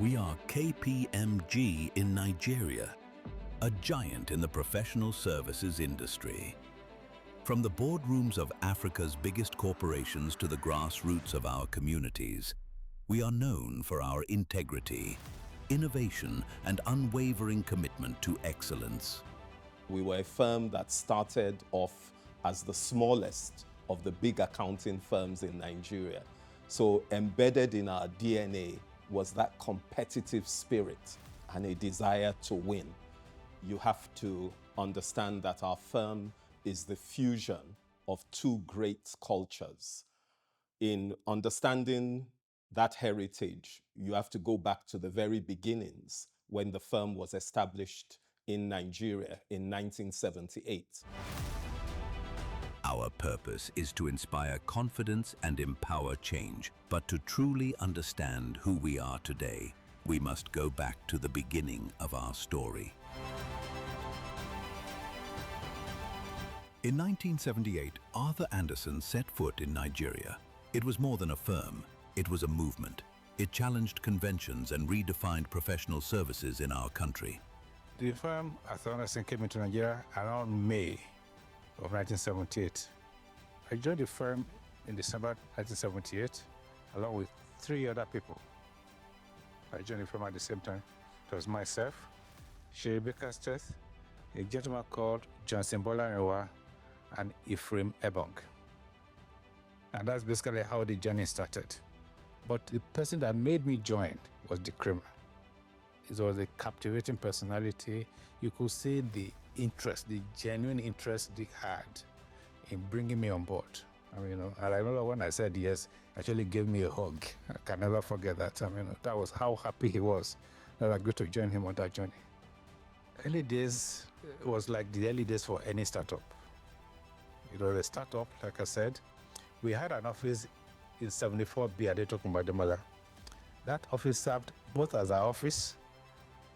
We are KPMG in Nigeria, a giant in the professional services industry. From the boardrooms of Africa's biggest corporations to the grassroots of our communities, we are known for our integrity, innovation, and unwavering commitment to excellence. We were a firm that started off as the smallest of the big accounting firms in Nigeria. So embedded in our DNA was that competitive spirit and a desire to win. You have to understand that our firm is the fusion of two great cultures. In understanding that heritage, you have to go back to the very beginnings when the firm was established in Nigeria in 1978. Our purpose is to inspire confidence and empower change. But to truly understand who we are today, we must go back to the beginning of our story. In 1978, Arthur Andersen set foot in Nigeria. It was more than a firm, it was a movement. It challenged conventions and redefined professional services in our country. The firm Arthur Andersen came into Nigeria around May of 1978. I joined the firm in December 1978 along with 3 other people. I joined the firm at the same time. It was myself, Sherry Bakersteth, a gentleman called Johnson Bolarewa, and Ephraim Ebong. And that's basically how the journey started. But the person that made me join was the Kramer. It was a captivating personality. You could see the interest, the genuine interest they had in bringing me on board. And I remember when I said yes, actually gave me a hug. I can never forget that. That was how happy he was that I got to join him on that journey. Early days was like the early days for any startup. The startup, like I said, we had an office in 74B Adetokunbo. That office served both as our office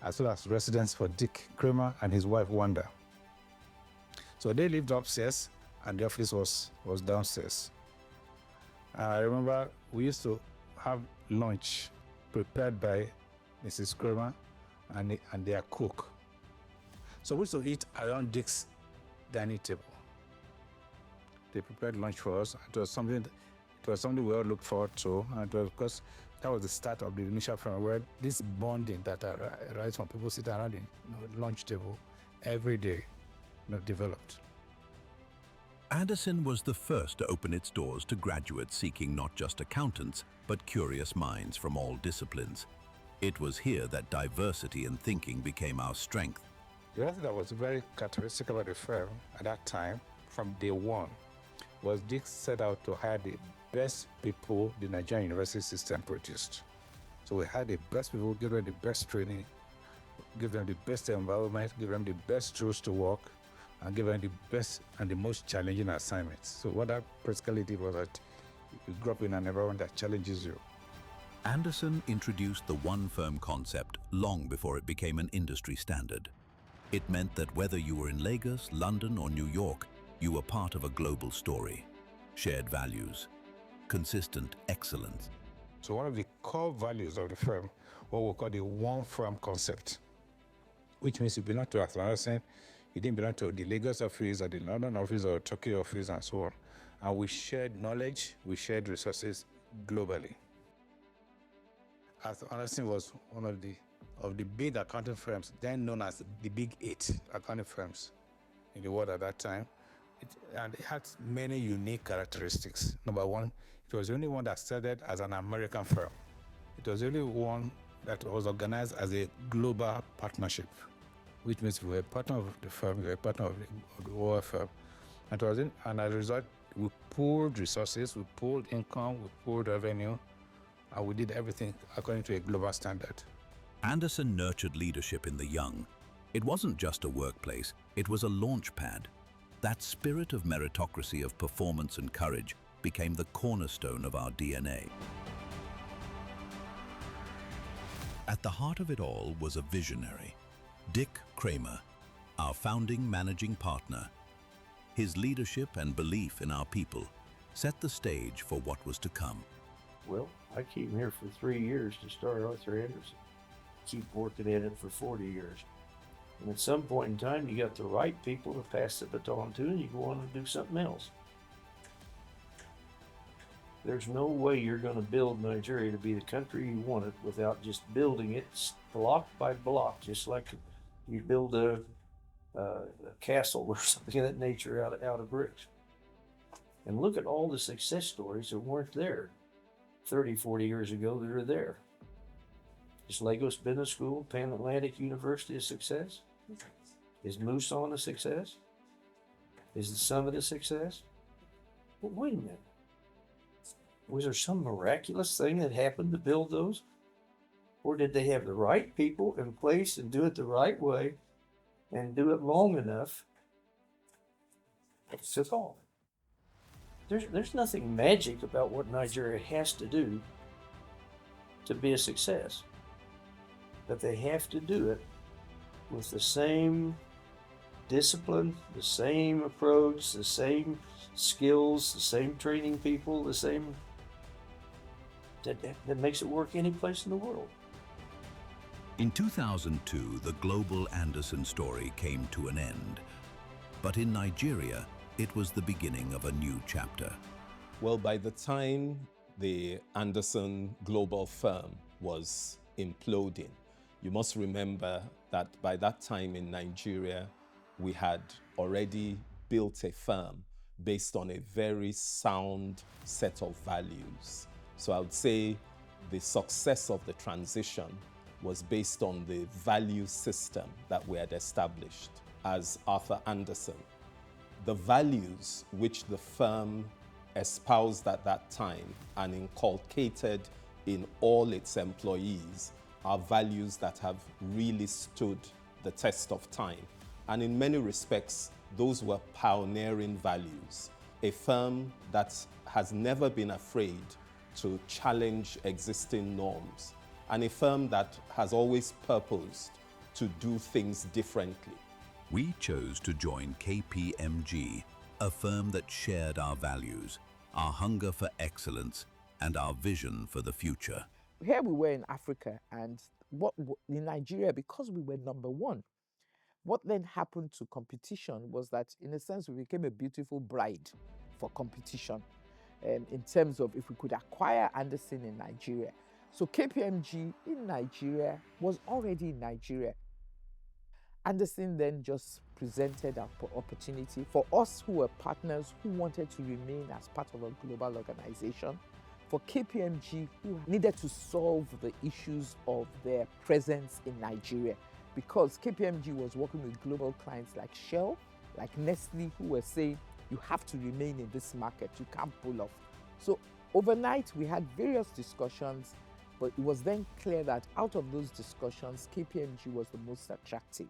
as well as residence for Dick Kramer and his wife Wanda. So they lived upstairs and the office was downstairs. I remember we used to have lunch prepared by Mrs. Kramer and their cook. So we used to eat around Dick's dining table. They prepared lunch for us. It was something we all looked forward to, and it was because that was the start of the initial firm where this bonding that arises when people sit around the lunch table every day developed. Andersen was the first to open its doors to graduates seeking not just accountants, but curious minds from all disciplines. It was here that diversity in thinking became our strength. The other thing that was very characteristic about the firm at that time, from day one, was Dick set out to hire the best people the Nigerian university system produced. So we had the best people, give them the best training, give them the best environment, give them the best tools to work, and give them the best and the most challenging assignments. So what that practically did was that you grew up in an environment that challenges you. Andersen introduced the one-firm concept long before it became an industry standard. It meant that whether you were in Lagos, London, or New York, you were part of a global story. Shared values, consistent excellence. So one of the core values of the firm, what we call the one firm concept, which means you belong to Arthur Andersen, you didn't belong to the Lagos office or the London office or Turkey office and so on. And we shared knowledge, we shared resources globally. Arthur Andersen was one of the big accounting firms, then known as the Big 8 accounting firms in the world at that time. And it had many unique characteristics. Number one, it was the only one that started as an American firm. It was the only one that was organized as a global partnership, which means we were a partner of the firm, we were a partner of the whole firm. And as a result, we pooled resources, we pooled income, we pooled revenue, and we did everything according to a global standard. Andersen nurtured leadership in the young. It wasn't just a workplace, it was a launch pad. That spirit of meritocracy, of performance and courage became the cornerstone of our DNA. At the heart of it all was a visionary, Dick Kramer, our founding managing partner. His leadership and belief in our people set the stage for what was to come. Well, I came here for 3 years to start Arthur Andersen. keep working at it for 40 years. And at some point in time, you got the right people to pass the baton to, and you go on and do something else. There's no way you're going to build Nigeria to be the country you want it without just building it block by block, just like you build a castle or something of that nature out of bricks. And look at all the success stories that weren't there 30, 40 years ago that are there. Is Lagos Business School, Pan Atlantic University a success? Is Muson a success? Is the Summit a success? Well, wait a minute. Was there some miraculous thing that happened to build those? Or did they have the right people in place and do it the right way and do it long enough? That's all. There's nothing magic about what Nigeria has to do to be a success. But they have to do it with the same discipline, the same approach, the same skills, the same training people, the same that makes it work any place in the world. In 2002, the global Anderson story came to an end. But in Nigeria, it was the beginning of a new chapter. Well, by the time the Anderson global firm was imploding, you must remember that by that time in Nigeria, we had already built a firm based on a very sound set of values. So I would say the success of the transition was based on the value system that we had established as Arthur Anderson. The values which the firm espoused at that time and inculcated in all its employees are values that have really stood the test of time. And in many respects, those were pioneering values. A firm that has never been afraid to challenge existing norms, and a firm that has always purposed to do things differently. We chose to join KPMG, a firm that shared our values, our hunger for excellence, and our vision for the future. Here we were in Africa, and in Nigeria, because we were number one, what then happened to competition was that, in a sense, we became a beautiful bride for competition in terms of if we could acquire Anderson in Nigeria. So KPMG in Nigeria was already in Nigeria. Anderson then just presented an opportunity for us who were partners who wanted to remain as part of a global organization, for KPMG who needed to solve the issues of their presence in Nigeria, because KPMG was working with global clients like Shell, like Nestle, who were saying, you have to remain in this market, you can't pull off. So overnight we had various discussions, but it was then clear that out of those discussions, KPMG was the most attractive.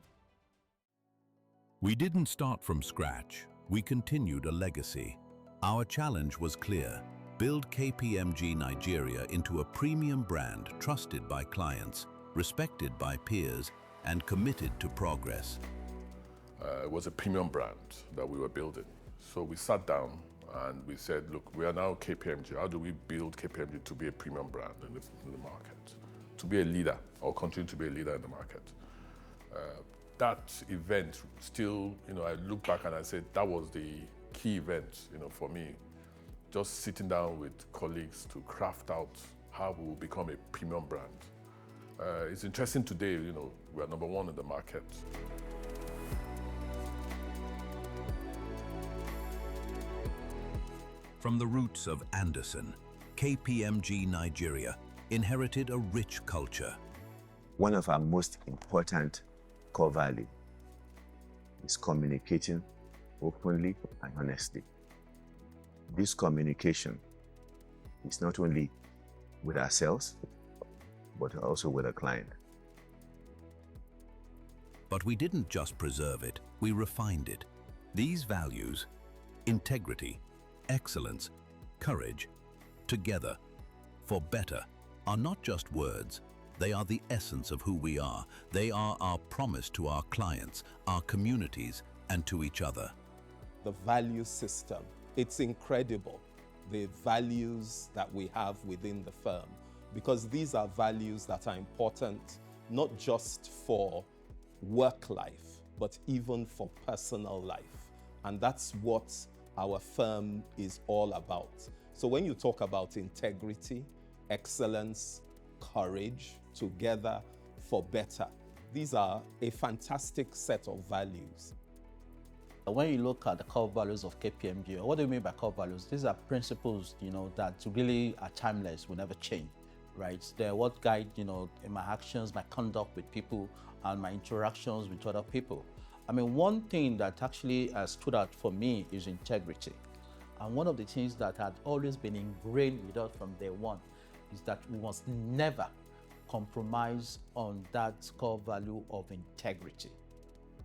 We didn't start from scratch. We continued a legacy. Our challenge was clear: build KPMG Nigeria into a premium brand trusted by clients, respected by peers, and committed to progress. It was a premium brand that we were building. So we sat down and we said, look, we are now KPMG. How do we build KPMG to be a premium brand in the market, to be a leader or continue to be a leader in the market? That event still, I look back and I said that was the key event, for me. Just sitting down with colleagues to craft out how we will become a premium brand. It's interesting today, we are number one in the market. From the roots of Anderson, KPMG Nigeria inherited a rich culture. One of our most important core values is communicating openly and honestly. This communication is not only with ourselves, but also with a client. But we didn't just preserve it, we refined it. These values, integrity, excellence, courage, together, for better, are not just words. They are the essence of who we are. They are our promise to our clients, our communities, and to each other. The value system, it's incredible, the values that we have within the firm, because these are values that are important not just for work life, but even for personal life. And that's what our firm is all about. So when you talk about integrity, excellence, courage, together for better, these are a fantastic set of values. When you look at the core values of KPMG, what do you mean by core values? These are principles, that really are timeless, will never change, right? They're what guide, in my actions, my conduct with people, and my interactions with other people. I mean, one thing that actually stood out for me is integrity. And one of the things that had always been ingrained with us from day one is that we must never compromise on that core value of integrity.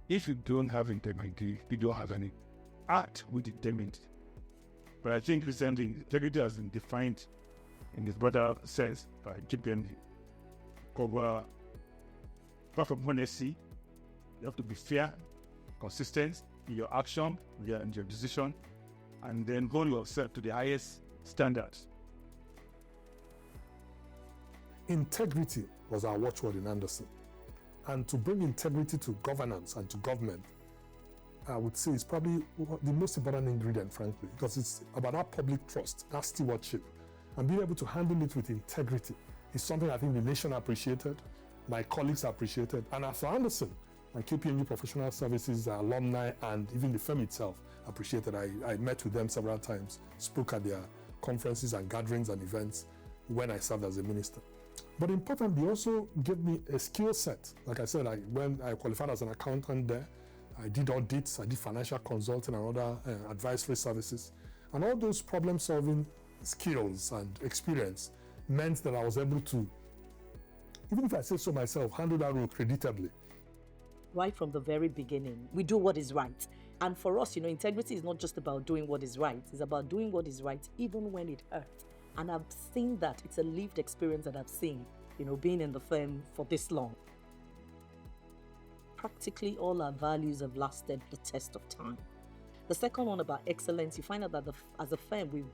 If you don't have integrity, you don't have any art with integrity. But I think recently, integrity has been defined in this broader sense by KPMG. Apart from honesty, you have to be fair, consistent in your action, in your decision, and then hold yourself to the highest standards. Integrity was our watchword in Anderson. And to bring integrity to governance and to government, I would say is probably the most important ingredient, frankly, because it's about our public trust, our stewardship, and being able to handle it with integrity is something I think the nation appreciated, my colleagues appreciated, and as for Anderson and KPMG Professional Services alumni and even the firm itself appreciated. I met with them several times, spoke at their conferences and gatherings and events when I served as a minister. But importantly, they also gave me a skill set. Like I said, when I qualified as an accountant there, I did audits, I did financial consulting and other advisory services. And all those problem-solving skills and experience meant that I was able to, even if I say so myself, handle that role creditably. Right from the very beginning, we do what is right. And for us, integrity is not just about doing what is right. It's about doing what is right even when it hurts. And I've seen that. It's a lived experience that I've seen, being in the firm for this long. Practically all our values have lasted the test of time. The second one about excellence, you find out that as a firm, we've,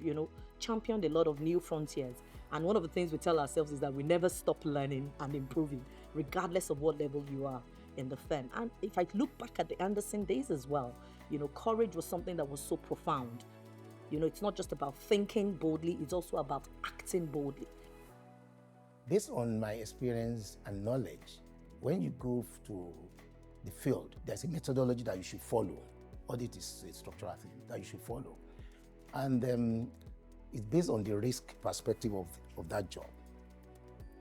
championed a lot of new frontiers. And one of the things we tell ourselves is that we never stop learning and improving, regardless of what level you are in the firm. And if I look back at the Anderson days as well, courage was something that was so profound. It's not just about thinking boldly, it's also about acting boldly. Based on my experience and knowledge, when you go to the field, there's a methodology that you should follow. Audit is a structural thing that you should follow. And it's based on the risk perspective of that job.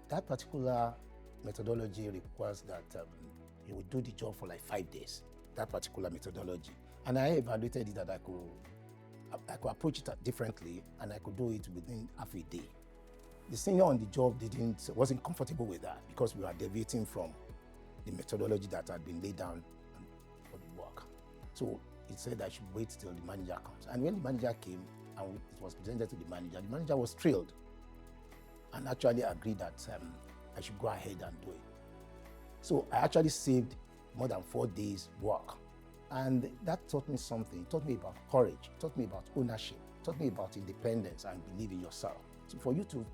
That particular methodology requires that you would do the job for like 5 days, that particular methodology. And I evaluated it that I could approach it differently, and I could do it within half a day. The senior on the job wasn't comfortable with that because we were deviating from the methodology that had been laid down for the work. So he said I should wait till the manager comes. And when the manager came and it was presented to the manager was thrilled and actually agreed that I should go ahead and do it. So I actually saved more than 4 days' work. And that taught me something. It taught me about courage, it taught me about ownership, it taught me about independence and believe in yourself. So for you to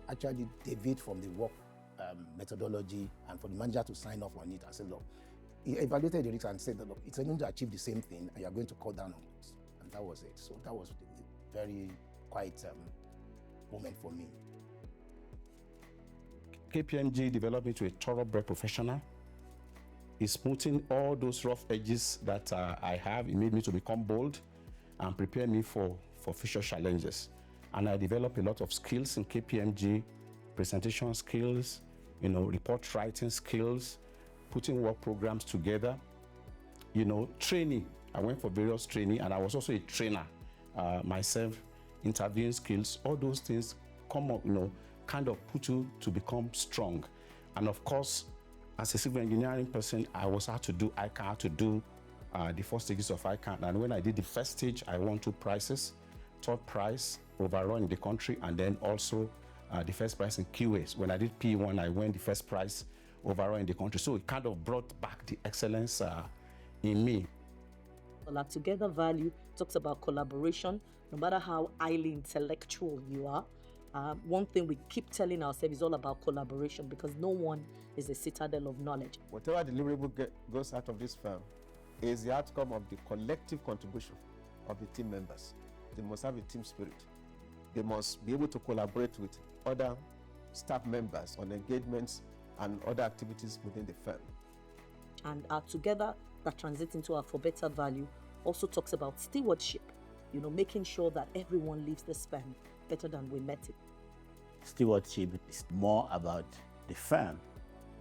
actually deviate from the work methodology and for the manager to sign off on it and say, look, he evaluated the risk and said, look, it's going to achieve the same thing and you're going to cut down on it. And that was it. So that was a very quiet moment for me. KPMG developed me to a thoroughbred professional. It's smoothing all those rough edges that I have. It made me to become bold and prepare me for future challenges. And I developed a lot of skills in KPMG, presentation skills, report writing skills, putting work programs together, training. I went for various training and I was also a trainer myself, interviewing skills. All those things come up, kind of put you to become strong. And of course, as a civil engineering person, I was had to do ICANN, had to do the 4 stages of ICANN. And when I did the first stage, I won 2 prizes, 3rd prize overall in the country, and then also the first prize in QAs. When I did P1, I won the first prize overall in the country. So it kind of brought back the excellence in me. Well, our Together value talks about collaboration, no matter how highly intellectual you are, One thing we keep telling ourselves is all about collaboration, because no one is a citadel of knowledge. Whatever deliverable goes out of this firm is the outcome of the collective contribution of the team members. They must have a team spirit. They must be able to collaborate with other staff members on engagements and other activities within the firm. And our together that translates into our for better value also talks about stewardship, making sure that everyone leaves this firm better than we met it. Stewardship is more about the firm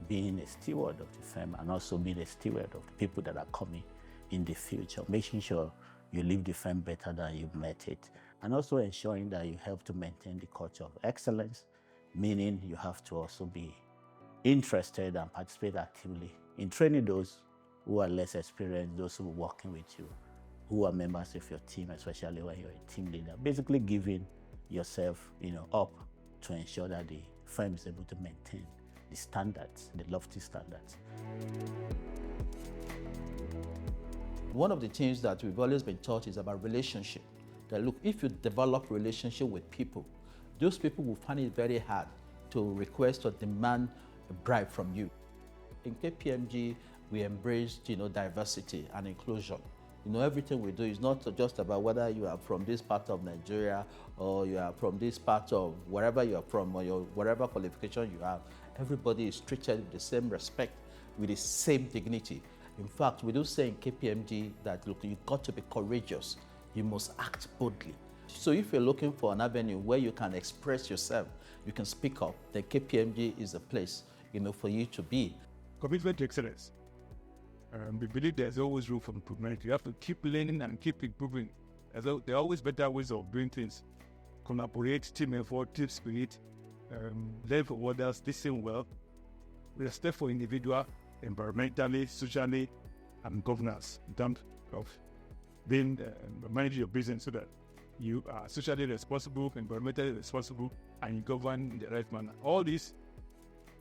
being a steward of the firm and also being a steward of the people that are coming in the future, making sure you leave the firm better than you met it, and also ensuring that you help to maintain the culture of excellence, meaning you have to also be interested and participate actively in training those who are less experienced, those who are working with you, who are members of your team, especially when you're a team leader. Basically giving yourself, up to ensure that the firm is able to maintain the standards, the lofty standards. One of the things that we've always been taught is about relationship. That look, if you develop relationship with people, those people will find it very hard to request or demand a bribe from you. In KPMG, we embraced, diversity and inclusion. Everything we do is not just about whether you are from this part of Nigeria or you are from this part of wherever you are from or whatever qualification you have. Everybody is treated with the same respect, with the same dignity. In fact, we do say in KPMG that, look, you've got to be courageous. You must act boldly. So if you're looking for an avenue where you can express yourself, you can speak up, then KPMG is the place, for you to be. Commitment to excellence. We believe there's always room for improvement. You have to keep learning and keep improving. There are always better ways of doing things. Collaborate, team effort, team spirit, learn from others, listen well, respect for individual, environmentally, socially, and governance in terms of being managing your business so that you are socially responsible, environmentally responsible, and you govern in the right manner. All this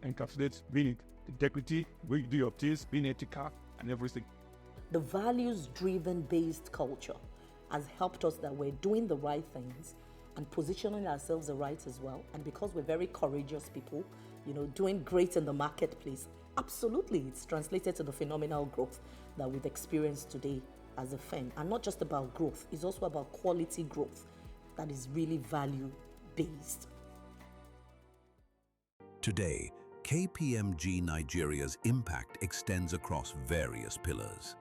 encapsulates being integrity, where you do your things, being ethical, and everything. The values-driven based culture has helped us that we're doing the right things and positioning ourselves the right as well. And because we're very courageous people, doing great in the marketplace, absolutely, it's translated to the phenomenal growth that we've experienced today as a firm. And not just about growth, it's also about quality growth that is really value-based. Today, KPMG Nigeria's impact extends across various pillars: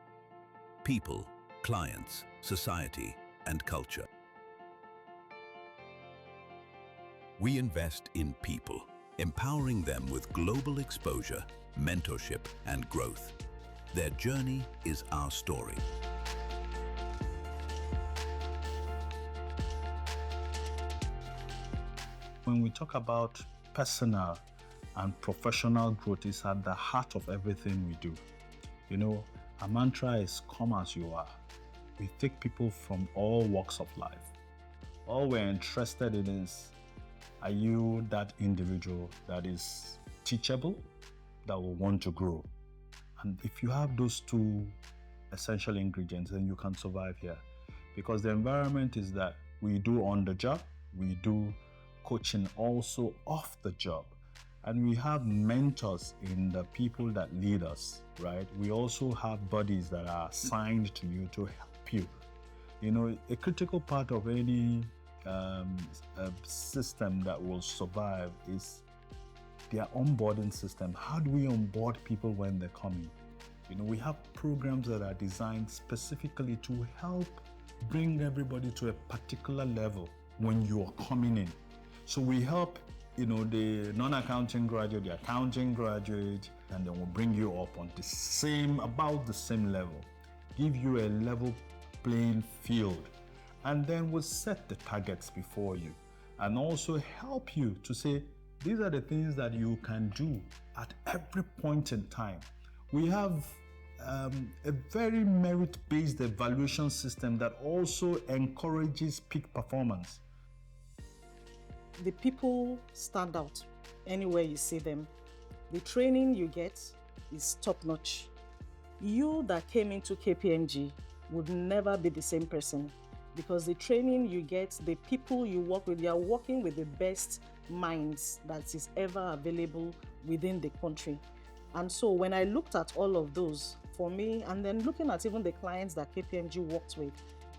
people, clients, society, and culture. We invest in people, empowering them with global exposure, mentorship, and growth. Their journey is our story. When we talk about personal and professional growth, is at the heart of everything we do. Our mantra is come as you are. We take people from all walks of life. All we're interested in is, are you that individual that is teachable, that will want to grow? And if you have those two essential ingredients, then you can survive here. Because the environment is that we do on the job, we do coaching also off the job. And we have mentors in the people that lead us, right? We also have buddies that are assigned to you to help you. A critical part of any system that will survive is their onboarding system. How do we onboard people when they're coming? We have programs that are designed specifically to help bring everybody to a particular level when you are coming in. So we help the non-accounting graduate, the accounting graduate, and then we'll bring you up on about the same level, give you a level playing field, and then we'll set the targets before you and also help you to say, these are the things that you can do at every point in time. We have a very merit-based evaluation system that also encourages peak performance. The people stand out anywhere you see them. The training you get is top-notch. You that came into KPMG would never be the same person because the training you get, the people you work with, you are working with the best minds that is ever available within the country. And so when I looked at all of those, for me, and then looking at even the clients that KPMG works with,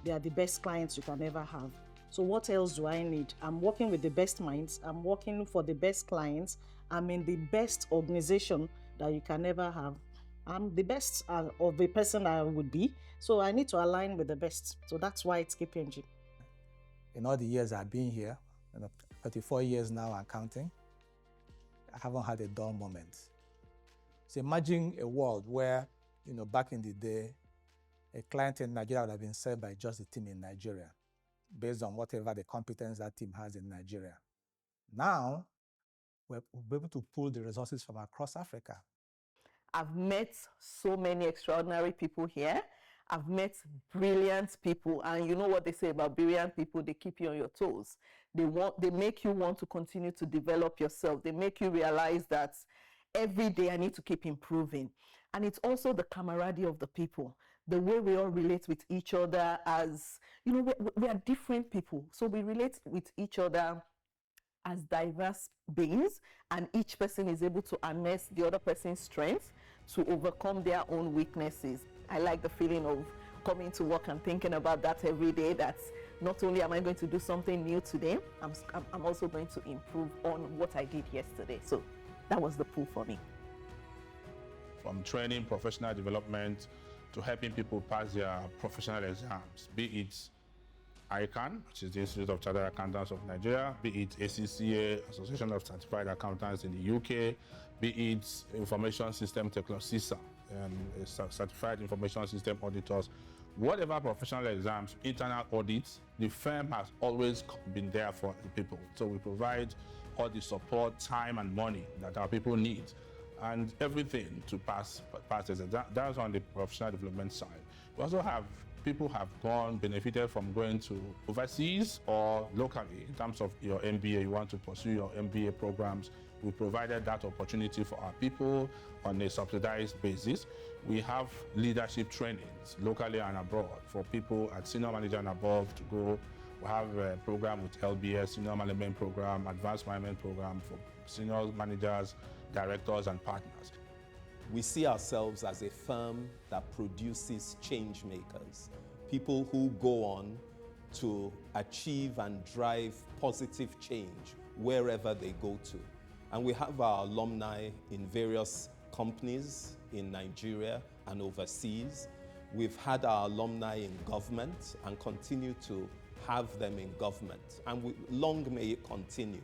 they are the best clients you can ever have. So what else do I need? I'm working with the best minds. I'm working for the best clients. I'm in the best organization that you can ever have. I'm the best of the person I would be. So I need to align with the best. So that's why it's KPMG. In all the years I've been here, 34 years now and counting, I haven't had a dull moment. So imagine a world where, back in the day, a client in Nigeria would have been served by just the team in Nigeria, based on whatever the competence that team has in Nigeria. Now, we'll be able to pull the resources from across Africa. I've met so many extraordinary people here. I've met brilliant people, and you know what they say about brilliant people, they keep you on your toes. They make you want to continue to develop yourself. They make you realize that every day I need to keep improving. And it's also the camaraderie of the people, the way we all relate with each other as, we are different people. So we relate with each other as diverse beings, and each person is able to harness the other person's strengths to overcome their own weaknesses. I like the feeling of coming to work and thinking about that every day, that not only am I going to do something new today, I'm also going to improve on what I did yesterday. So that was the pull for me. From training, professional development, to helping people pass their professional exams, be it ICANN, which is the Institute of Chartered Accountants of Nigeria, be it ACCA, Association of Certified Accountants in the UK, be it Information System Technology, CISA, Certified Information System Auditors, whatever professional exams, internal audits, the firm has always been there for the people. So we provide all the support, time and money that our people need, and everything to pass this. That's on the professional development side. We also have people have benefited from going to overseas or locally. In terms of your MBA, you want to pursue your MBA programs, we provided that opportunity for our people on a subsidized basis. We have leadership trainings locally and abroad for people at senior manager and above to go. We have a program with LBS, Senior Management Program, Advanced Management Program for senior managers, directors and partners. We see ourselves as a firm that produces change makers, people who go on to achieve and drive positive change wherever they go to. And we have our alumni in various companies in Nigeria and overseas. We've had our alumni in government and continue to have them in government. And long may it continue.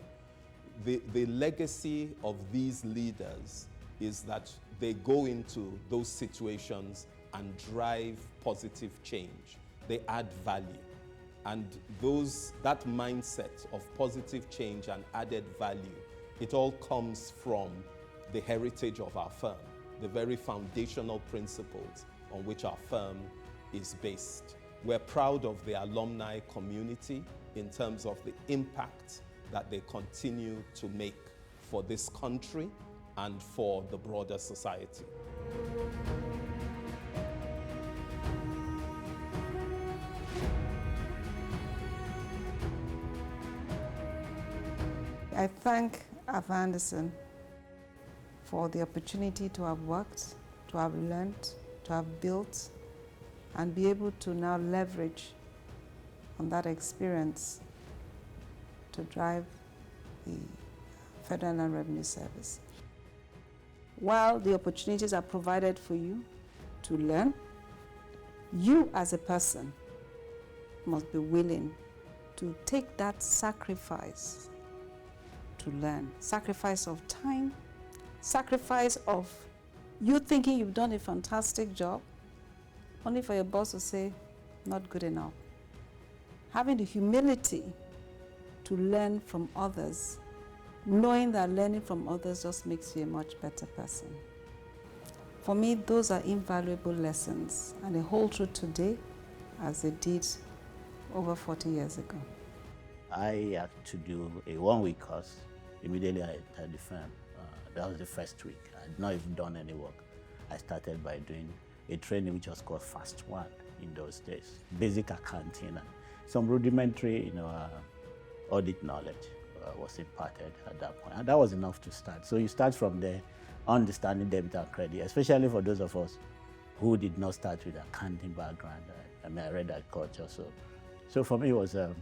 The legacy of these leaders is that they go into those situations and drive positive change. They add value. And that mindset of positive change and added value, it all comes from the heritage of our firm, the very foundational principles on which our firm is based. We're proud of the alumni community in terms of the impact that they continue to make for this country and for the broader society. I thank Arthur Anderson for the opportunity to have worked, to have learned, to have built, and be able to now leverage on that experience to drive the Federal Inland Revenue Service. While the opportunities are provided for you to learn, you as a person must be willing to take that sacrifice to learn. Sacrifice of time, sacrifice of you thinking you've done a fantastic job, only for your boss to say, not good enough. Having the humility to learn from others, knowing that learning from others just makes you a much better person. For me, those are invaluable lessons, and they hold true today as they did over 40 years ago. I had to do a one-week course. Immediately I entered the firm. That was the first week. I had not even done any work. I started by doing a training which was called Fast One in those days. Basic accounting and some rudimentary, audit knowledge was imparted at that point. And that was enough to start. So you start from there, understanding debit and credit, especially for those of us who did not start with accounting background. I read agriculture. So for me, it was a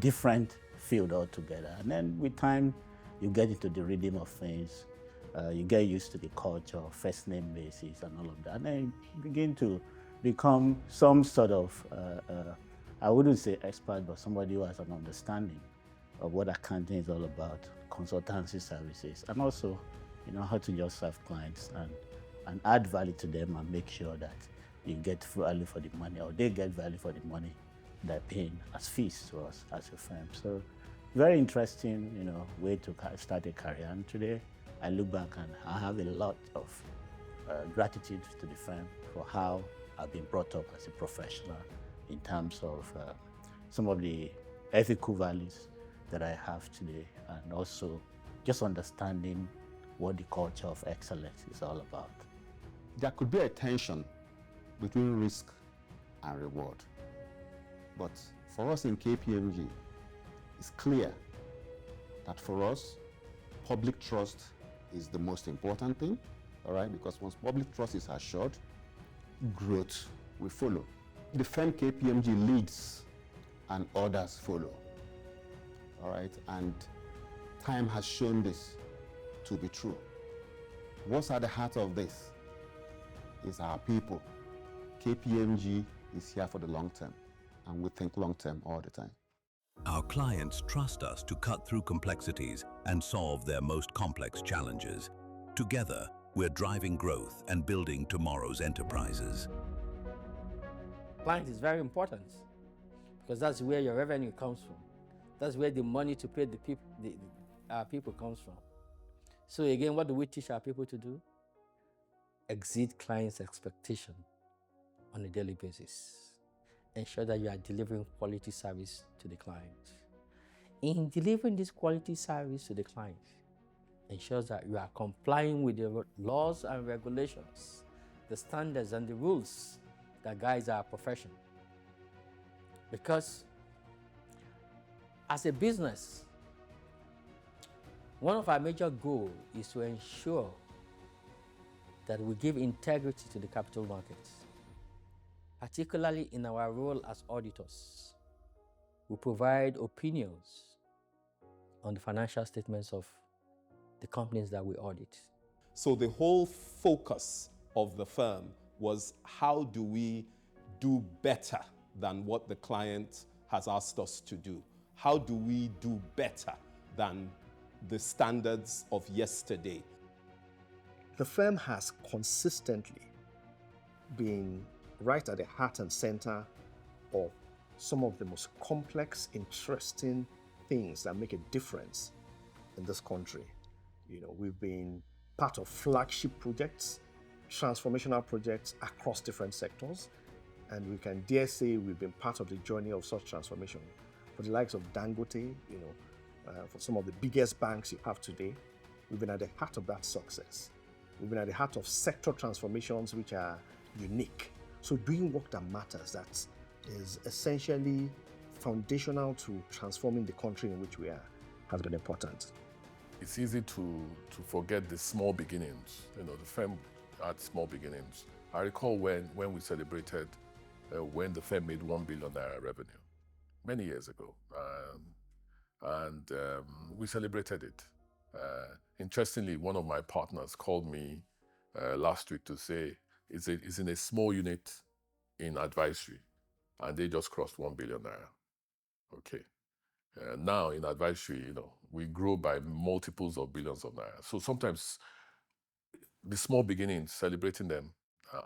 different field altogether. And then with time, you get into the rhythm of things. You get used to the culture, first name basis, and all of that. And then you begin to become some sort of, I wouldn't say expert, but somebody who has an understanding of what accounting is all about, consultancy services, and also, how to just serve clients and add value to them and make sure that you get value for the money, or they get value for the money they're paying as fees to us as a firm. So very interesting, way to start a career. And today, I look back and I have a lot of gratitude to the firm for how I've been brought up as a professional in terms of some of the ethical values that I have today, and also just understanding what the culture of excellence is all about. There could be a tension between risk and reward. But for us in KPMG, it's clear that for us, public trust is the most important thing, all right? Because once public trust is assured, growth will follow. The firm KPMG leads and others follow, all right? And time has shown this to be true. What's at the heart of this is our people. KPMG is here for the long term, and we think long term all the time. Our clients trust us to cut through complexities and solve their most complex challenges. Together, we're driving growth and building tomorrow's enterprises. Client is very important because that's where your revenue comes from. That's where the money to pay the people comes from. So again, what do we teach our people to do? Exceed clients' expectation on a daily basis. Ensure that you are delivering quality service to the client. In delivering this quality service to the client, ensures that you are complying with the laws and regulations, the standards and the rules that guide our profession. Because as a business, one of our major goals is to ensure that we give integrity to the capital markets, particularly in our role as auditors. We provide opinions on the financial statements of the companies that we audit. So the whole focus of the firm was, how do we do better than what the client has asked us to do? How do we do better than the standards of yesterday? The firm has consistently been right at the heart and center of some of the most complex, interesting things that make a difference in this country. We've been part of flagship projects, transformational projects across different sectors, and we can dare say we've been part of the journey of such transformation. For the likes of Dangote, for some of the biggest banks you have today, we've been at the heart of that success. We've been at the heart of sector transformations which are unique. So doing work that matters, that is essentially foundational to transforming the country in which we are, has been important. It's easy to forget the small beginnings. The firm had small beginnings. I recall when we celebrated when the firm made ₦1 billion revenue many years ago. We celebrated it. Interestingly, one of my partners called me last week to say it's in a small unit in advisory, and they just crossed ₦1 billion. Okay. Now in advisory, we grow by multiples of billions of naira. So sometimes the small beginnings, celebrating them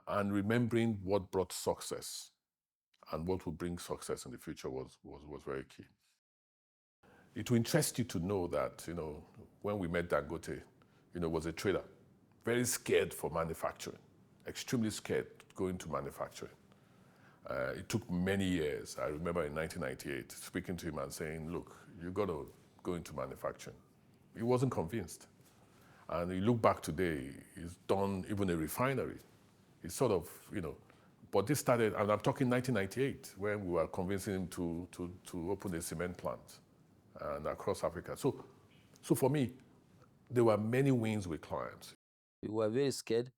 and remembering what brought success and what will bring success in the future was very key. It will interest you to know that, when we met Dangote, was a trader, very scared for manufacturing, extremely scared to go into manufacturing. It took many years. I remember in 1998 speaking to him and saying, look, you've got to go into manufacturing. He wasn't convinced. And you look back today, he's done even a refinery. He's sort of, But this started, and I'm talking 1998, when we were convincing him to open a cement plant and across Africa. So for me, there were many wins with clients. We were very scared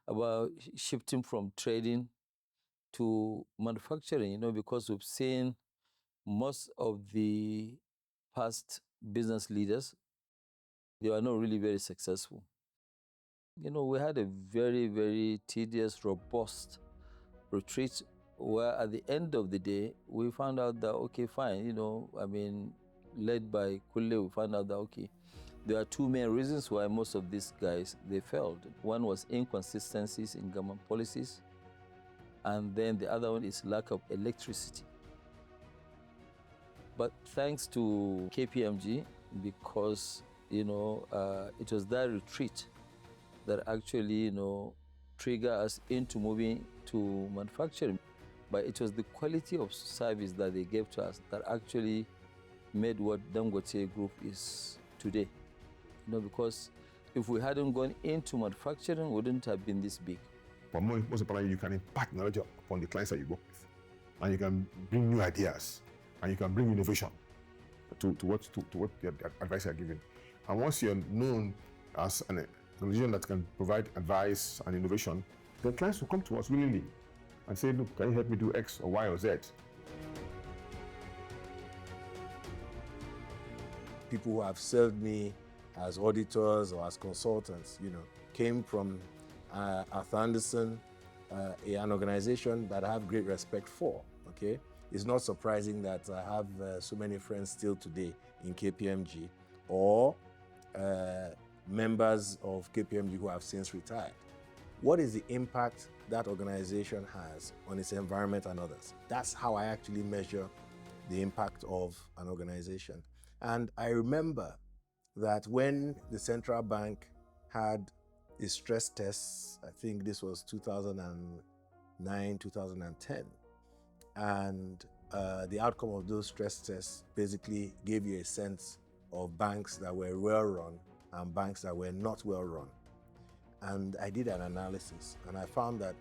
about shifting from trading to manufacturing, because we've seen most of the past business leaders, they were not really very successful. We had a very, very tedious, robust retreat where at the end of the day, we found out that, okay, fine, led by Kule, we found out that, okay, there are two main reasons why most of these guys, they failed. One was inconsistencies in government policies, and then the other one is lack of electricity. But thanks to KPMG, because, it was that retreat that actually, triggered us into moving to manufacturing. But it was the quality of service that they gave to us that actually made what Dangote Group is today. Because if we hadn't gone into manufacturing, we wouldn't have been this big. But most importantly, you can impact knowledge upon the clients that you work with. And you can bring new ideas, and you can bring innovation to what the advice you are giving. And once you're known as an organization that can provide advice and innovation, then clients will come to us willingly and say, look, can you help me do X or Y or Z? People who have served me as auditors or as consultants, came from Arthur Andersen, an organization that I have great respect for, okay? It's not surprising that I have so many friends still today in KPMG or members of KPMG who have since retired. What is the impact that organization has on its environment and others? That's how I actually measure the impact of an organization. And I remember that when the central bank had its stress tests, I think this was 2009, 2010, and the outcome of those stress tests basically gave you a sense of banks that were well run and banks that were not well run. And I did an analysis, and I found that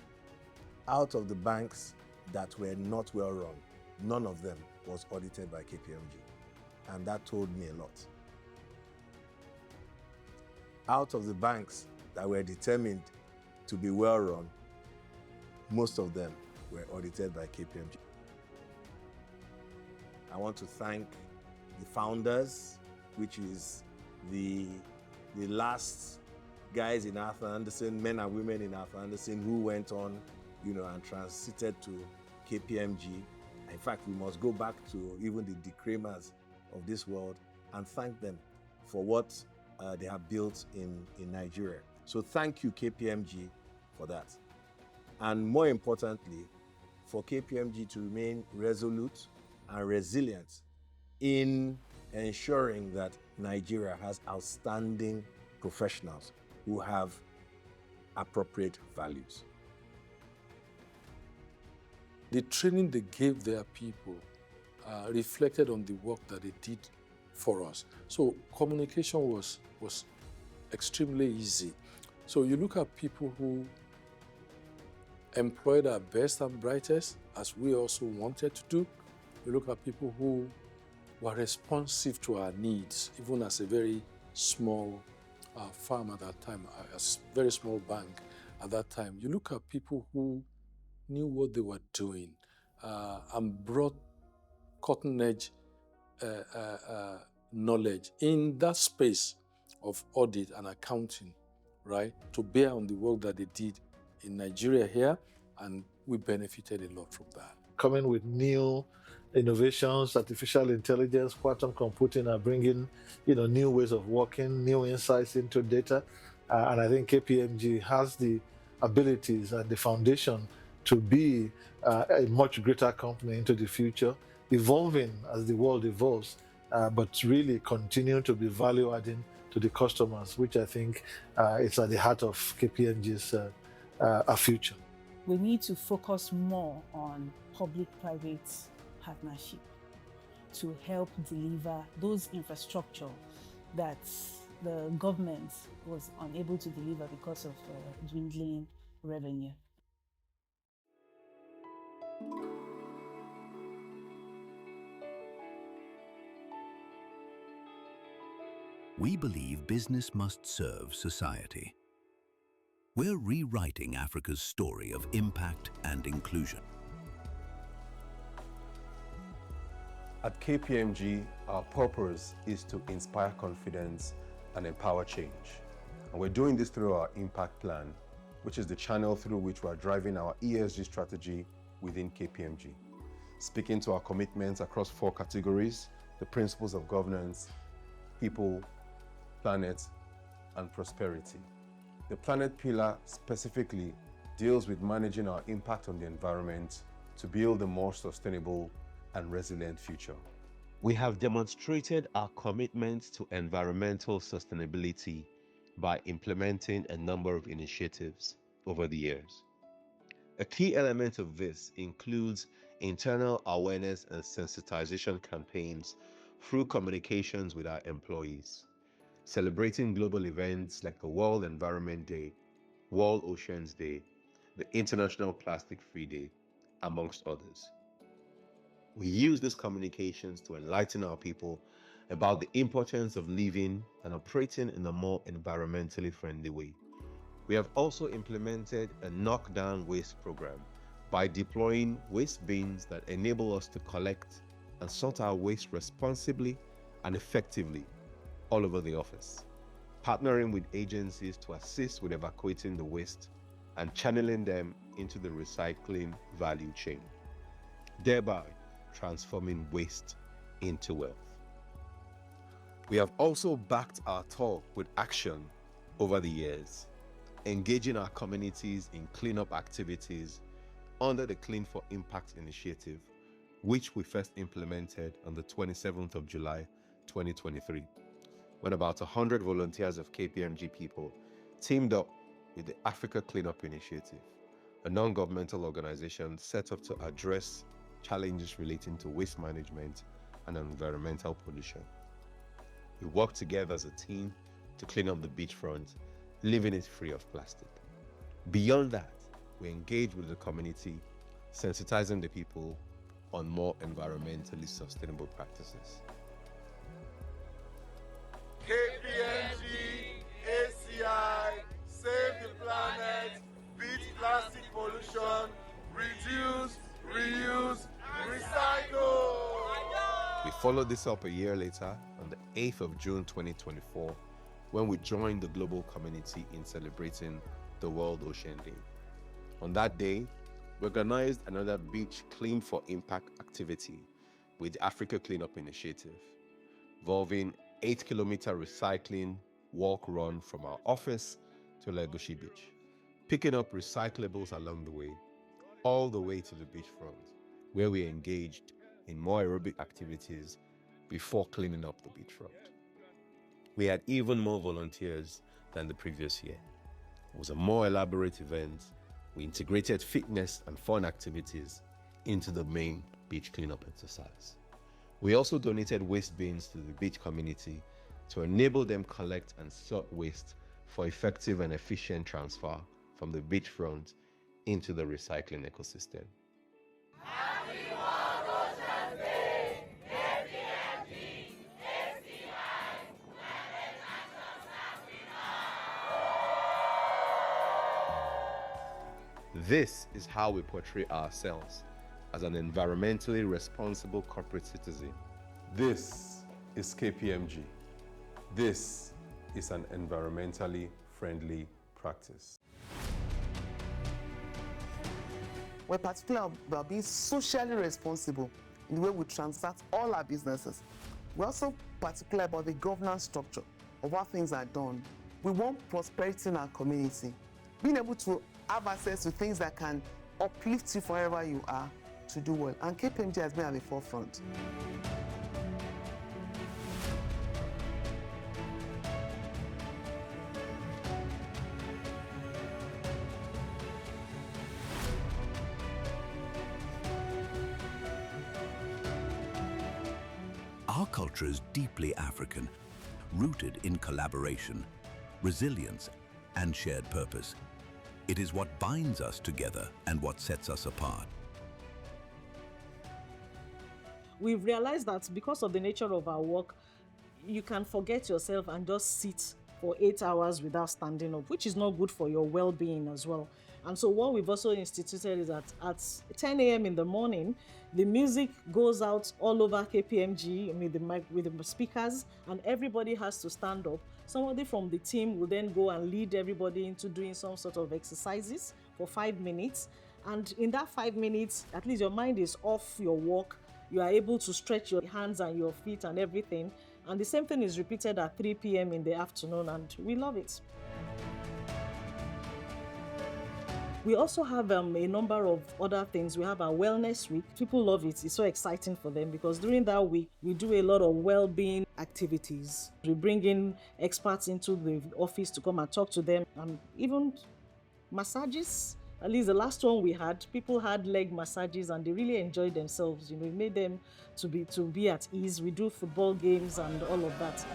out of the banks that were not well run, none of them was audited by KPMG. And that told me a lot. Out of the banks that were determined to be well run, most of them were audited by KPMG. I want to thank the founders, which is the last guys in Arthur Andersen, men and women in Arthur Andersen who went on, and transited to KPMG. In fact, we must go back to even the Dick Kramers of this world and thank them for what they have built in Nigeria. So thank you, KPMG, for that. And more importantly, for KPMG to remain resolute and resilient in ensuring that Nigeria has outstanding professionals who have appropriate values. The training they gave their people reflected on the work that they did for us. So communication was extremely easy. So you look at people who employed our best and brightest, as we also wanted to do. You look at people who were responsive to our needs, even as a very small firm at that time, a very small bank at that time. You look at people who knew what they were doing and brought cutting-edge knowledge in that space of audit and accounting, right, to bear on the work that they did in Nigeria here, and we benefited a lot from that. Coming with new innovations, artificial intelligence, quantum computing are bringing, new ways of working, new insights into data, and I think KPMG has the abilities and the foundation to be a much greater company into the future, evolving as the world evolves, but really continue to be value-adding to the customers, which I think is at the heart of KPMG's future. We need to focus more on public-private partnership to help deliver those infrastructure that the government was unable to deliver because of dwindling revenue. we believe business must serve society. We're rewriting Africa's story of impact and inclusion. At KPMG, our purpose is to inspire confidence and empower change. And we're doing this through our impact plan, which is the channel through which we're driving our ESG strategy within KPMG. Speaking to our commitments across 4 categories: the principles of governance, people, planet, and prosperity. The planet pillar specifically deals with managing our impact on the environment to build a more sustainable and resilient future. We have demonstrated our commitment to environmental sustainability by implementing a number of initiatives over the years. A key element of this includes internal awareness and sensitization campaigns through communications with our employees, celebrating global events like the World Environment Day, World Oceans Day, the International Plastic Free Day, amongst others. We use these communications to enlighten our people about the importance of living and operating in a more environmentally friendly way. We have also implemented a knock-down waste program by deploying waste bins that enable us to collect and sort our waste responsibly and effectively all over the office, partnering with agencies to assist with evacuating the waste and channeling them into the recycling value chain, thereby transforming waste into wealth. We have also backed our talk with action over the years, engaging our communities in cleanup activities under the Clean for Impact initiative, which we first implemented on the 27th of July, 2023, when about 100 volunteers of KPMG people teamed up with the Africa Cleanup Initiative, a non-governmental organization set up to address challenges relating to waste management and environmental pollution. We worked together as a team to clean up the beachfront, leaving it free of plastic. Beyond that, we engaged with the community, sensitizing the people on more environmentally sustainable practices. KPMG, ACI, Save the Planet, Beat Plastic Pollution, Reduce, Reuse, Recycle! We followed this up a year later on the 8th of June 2024 when we joined the global community in celebrating the World Ocean Day. On that day, we organized another beach Clean for Impact activity with the Africa Cleanup Initiative, involving 8-kilometer recycling walk-run from our office to Legoshi Beach, picking up recyclables along the way, all the way to the beachfront, where we engaged in more aerobic activities before cleaning up the beachfront. We had even more volunteers than the previous year. It was a more elaborate event. We integrated fitness and fun activities into the main beach cleanup exercise. We also donated waste bins to the beach community to enable them collect and sort waste for effective and efficient transfer from the beachfront into the recycling ecosystem. This is how we portray ourselves as an environmentally responsible corporate citizen. This is KPMG. This is an environmentally friendly practice. We're particular about being socially responsible in the way we transact all our businesses. We're also particular about the governance structure of how things are done. We want prosperity in our community, being able to have access to things that can uplift you wherever you are to do well. And KPMG has been at the forefront. Our culture is deeply African, rooted in collaboration, resilience, and shared purpose. It is what binds us together and what sets us apart. We've realized that because of the nature of our work, you can forget yourself and just sit for 8 hours without standing up, which is not good for your well-being as well. And so what we've also instituted is that at 10 a.m. in the morning, the music goes out all over KPMG with the speakers, and everybody has to stand up. Somebody from the team will then go and lead everybody into doing some sort of exercises for 5 minutes. And in that 5 minutes, at least your mind is off your work. You are able to stretch your hands and your feet and everything. And the same thing is repeated at 3 p.m. in the afternoon, and we love it. We also have a number of other things. We have our wellness week. People love it. It's so exciting for them because during that week, we do a lot of well-being activities. We bring in experts into the office to come and talk to them, and even massages. At least the last one we had, people had leg massages and they really enjoyed themselves. It made them to be at ease. We do football games and all of that.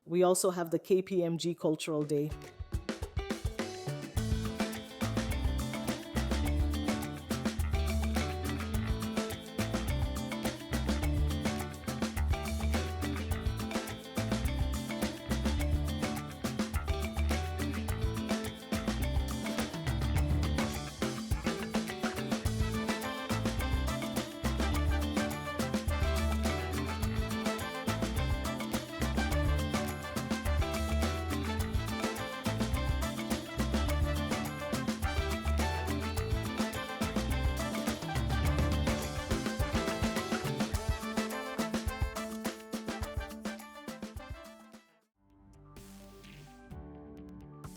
We also have the KPMG Cultural Day.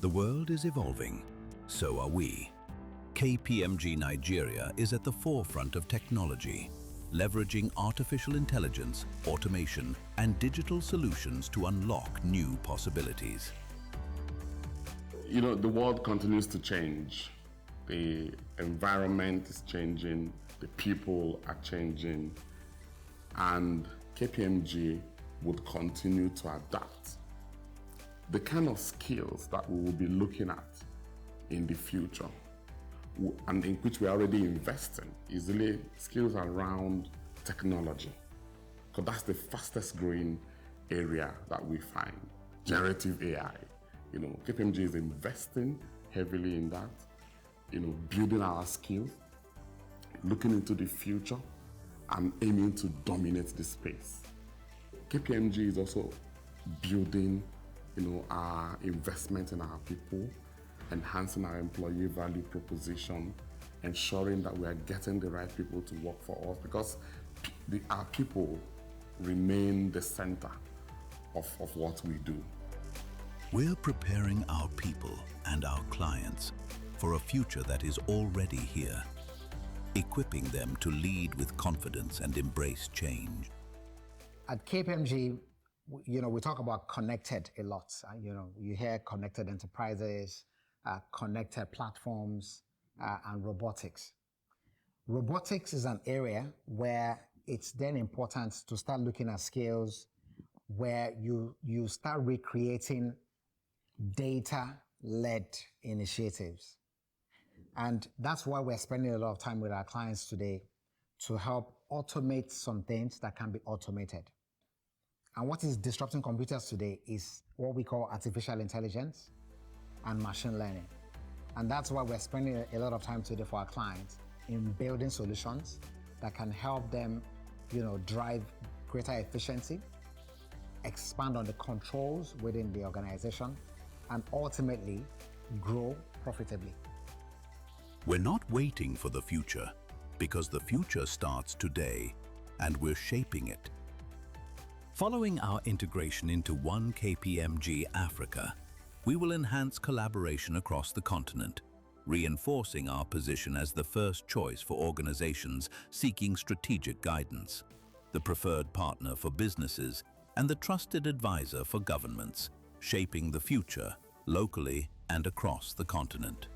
The world is evolving, so are we. KPMG Nigeria is at the forefront of technology, leveraging artificial intelligence, automation, and digital solutions to unlock new possibilities. The world continues to change. The environment is changing, the people are changing, and KPMG would continue to adapt. The kind of skills that we will be looking at in the future and in which we're already investing is really skills around technology, because that's the fastest growing area that we find. Generative AI. KPMG is investing heavily in that, building our skills, looking into the future and aiming to dominate the space. KPMG is also building our investment in our people, enhancing our employee value proposition, ensuring that we are getting the right people to work for us, because our people remain the center of what we do. We're preparing our people and our clients for a future that is already here, equipping them to lead with confidence and embrace change. At KPMG, we talk about connected a lot. You hear connected enterprises, connected platforms, and robotics. Robotics is an area where it's then important to start looking at skills where you start recreating data-led initiatives. And that's why we're spending a lot of time with our clients today to help automate some things that can be automated. And what is disrupting computers today is what we call artificial intelligence and machine learning. And that's why we're spending a lot of time today for our clients in building solutions that can help them, drive greater efficiency, expand on the controls within the organization, and ultimately grow profitably. We're not waiting for the future, because the future starts today, and we're shaping it. Following our integration into One KPMG Africa, we will enhance collaboration across the continent, reinforcing our position as the first choice for organizations seeking strategic guidance, the preferred partner for businesses, and the trusted advisor for governments, shaping the future locally and across the continent.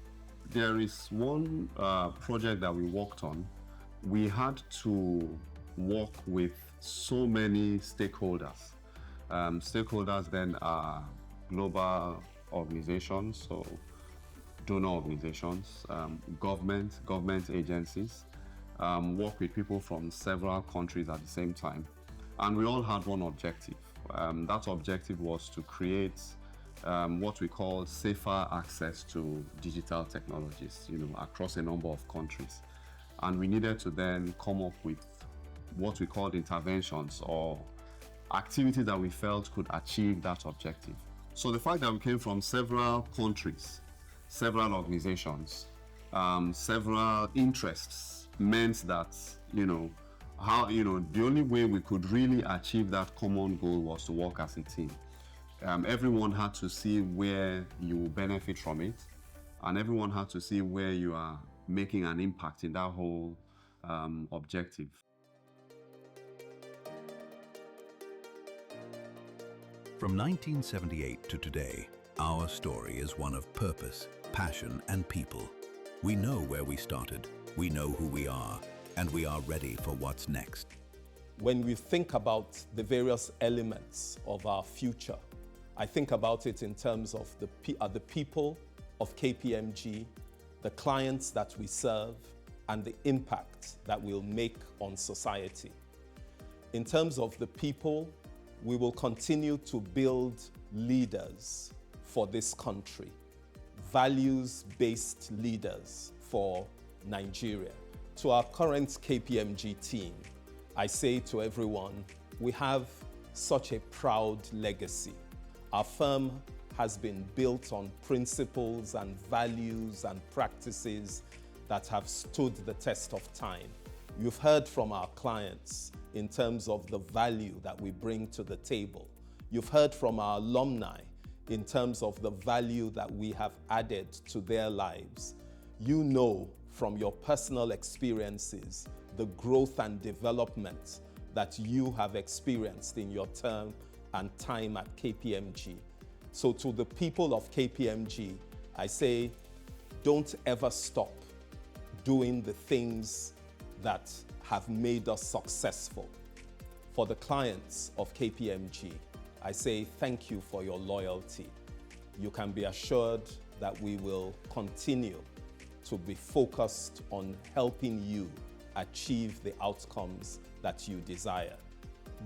There is one project that we worked on. We had to work with so many stakeholders. Stakeholders then are global organizations, so donor organizations, government agencies, work with people from several countries at the same time. And we all had one objective. That objective was to create what we call safer access to digital technologies, across a number of countries. And we needed to then come up with what we called interventions or activities that we felt could achieve that objective. So the fact that we came from several countries, several organizations, several interests meant that, the only way we could really achieve that common goal was to work as a team. Everyone had to see where you will benefit from it, and everyone had to see where you are making an impact in that whole objective. From 1978 to today, our story is one of purpose, passion, and people. We know where we started, we know who we are, and we are ready for what's next. When we think about the various elements of our future, I think about it in terms of the people of KPMG, the clients that we serve, and the impact that we'll make on society. In terms of the people, we will continue to build leaders for this country, values-based leaders for Nigeria. To our current KPMG team, I say to everyone, we have such a proud legacy. Our firm has been built on principles and values and practices that have stood the test of time. You've heard from our clients in terms of the value that we bring to the table. You've heard from our alumni in terms of the value that we have added to their lives. You know from your personal experiences the growth and development that you have experienced in your term and time at KPMG. So to the people of KPMG, I say, don't ever stop doing the things that have made us successful. For the clients of KPMG, I say thank you for your loyalty. You can be assured that we will continue to be focused on helping you achieve the outcomes that you desire.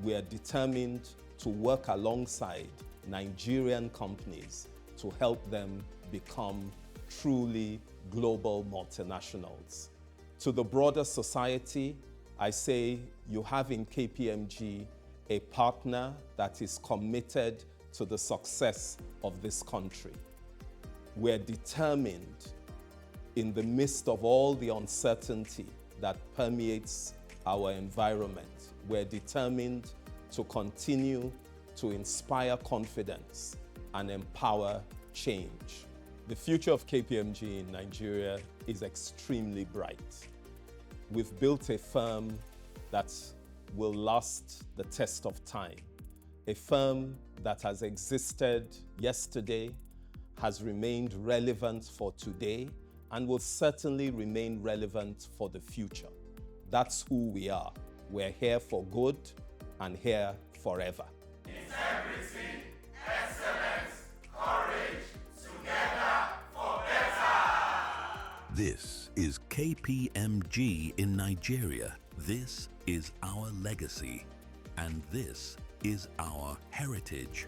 We are determined to work alongside Nigerian companies to help them become truly global multinationals. To the broader society, I say you have in KPMG a partner that is committed to the success of this country. We're determined, in the midst of all the uncertainty that permeates our environment, we're determined to continue to inspire confidence and empower change. The future of KPMG in Nigeria is extremely bright. We've built a firm that will last the test of time. A firm that has existed yesterday, has remained relevant for today, and will certainly remain relevant for the future. That's who we are. We're here for good and here forever. Integrity, excellence, courage, together for better. This is KPMG in Nigeria. This is our legacy, and this is our heritage.